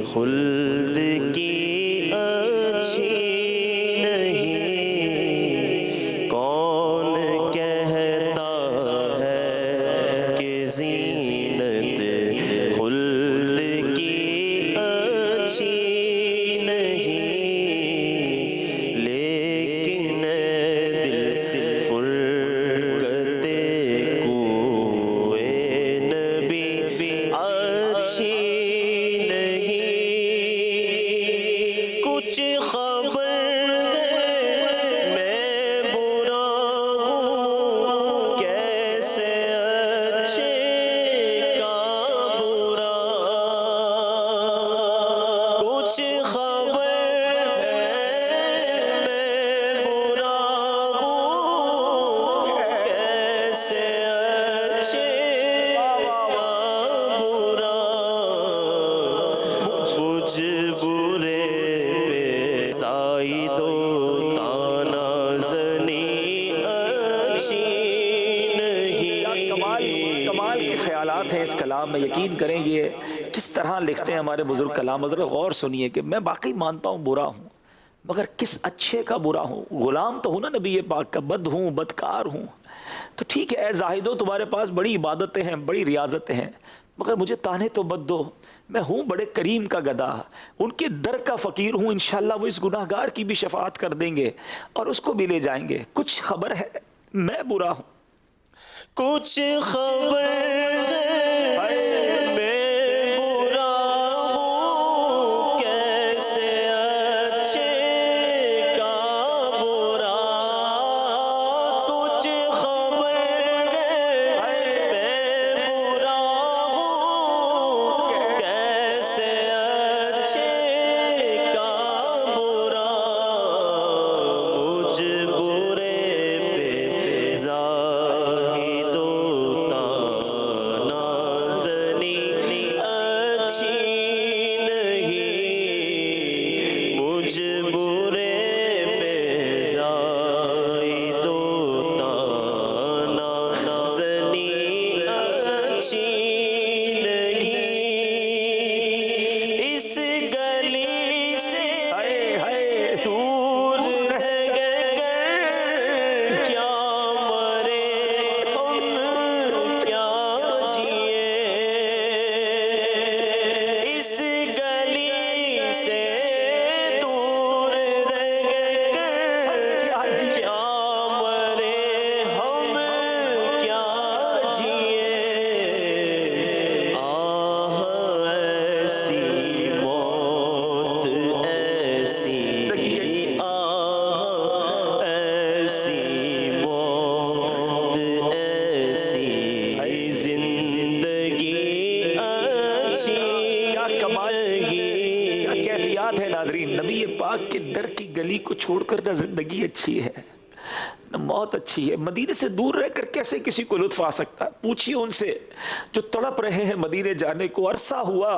خلد کی اچھی نہیں، کون کہتا ہے کہ زینت خلد کی اچھی نہیں، لیکن دل فرقت کوئے نبی اچھی نہیں، کچھ خبر میں برا ہوں کیسے اچھے کا برا، کچھ خبر ہے میں برا ہوں کیسے اچھے کا برا، مجھ برے پہ زائد و طعنہ زنی اچھی نہیں۔ کمال کے خیالات ہیں اس کلام میں، یقین کریں یہ کس طرح لکھتے ہیں ہمارے بزرگ کلام۔ حضرت غور سنیے کہ میں واقعی مانتا ہوں برا ہوں، مگر کس اچھے کا برا ہوں، غلام تو ہوں نا نبی پاک کا، بد ہوں، بدکار ہوں، تو ٹھیک ہے اے زاہدو تمہارے پاس بڑی عبادتیں ہیں، بڑی ریاضتیں ہیں، مگر مجھے طعنے تو مت دو، میں ہوں بڑے کریم کا گدا، ان کے در کا فقیر ہوں، انشاءاللہ وہ اس گناہ گار کی بھی شفاعت کر دیں گے اور اس کو بھی لے جائیں گے۔ کچھ خبر ہے میں برا ہوں، کچھ خبر میں برا ہوں کیسے اچھے کا برا، کچھ خبر میں برا ہوں کیسے اچھے کا برا، مجھ برے پہ زاہد و طعنہ زنی اچھی نہیں، مجھ برے پہ زاہد و طعنہ زنی اچھی نہیں، اس گلی سے دور رہ گئے کیا مرے ہم کیا جیے، اس گلی سے دور رہ گئے کیا مرے ہم کیا جیے، آہ ایسی موت ایسی، آہ ایسی موت ایسی زندگی اچھی کیا کمال نہیں۔ کیا کیفیات ہے ناظرین، نبی پاک کے در کی گلی کو چھوڑ کر نہ زندگی اچھی ہے نہ موت اچھی ہے۔ مدینے سے دور رہ کر کیسے کسی کو لطف آ سکتا ہے؟ پوچھئے ان سے جو تڑپ رہے ہیں مدینے جانے کو، عرصہ ہوا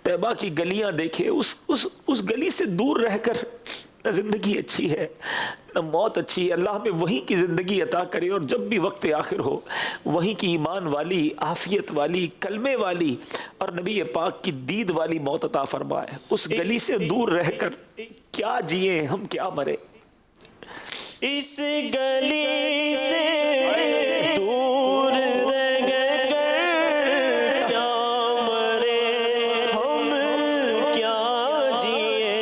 طیبہ کی گلیاں دیکھے، اس گلی سے دور رہ کر نہ زندگی اچھی ہے نہ موت اچھی ہے۔ اللہ ہمیں وہیں کی زندگی عطا کرے اور جب بھی وقت آخر ہو وہیں کی ایمان والی، عافیت والی، کلمے والی اور نبی پاک کی دید والی موت عطا فرمائے۔ اس گلی سے دور رہ کر کیا جیے ہم کیا مرے، اس گلی سے دور رہ گئے کیا مرے ہم کیا جیے،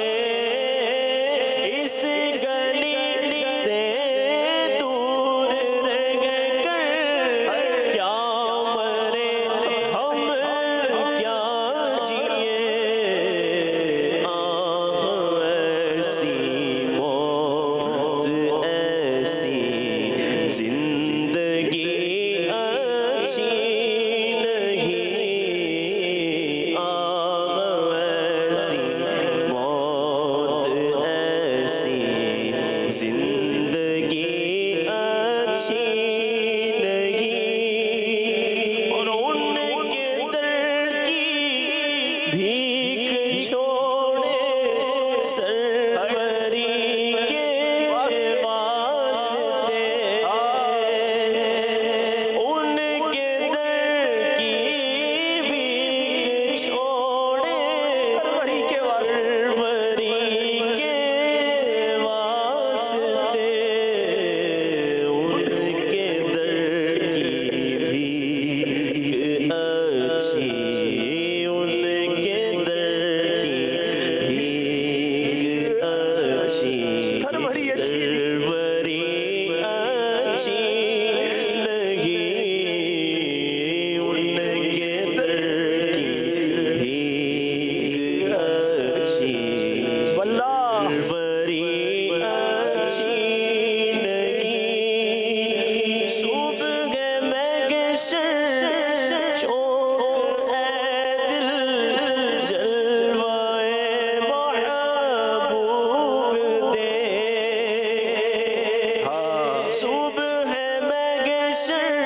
اس گلی سے دور رہ گئے کیا مرے ہم کیا جیے، آہ ایسی موت ایسی زندگی محشر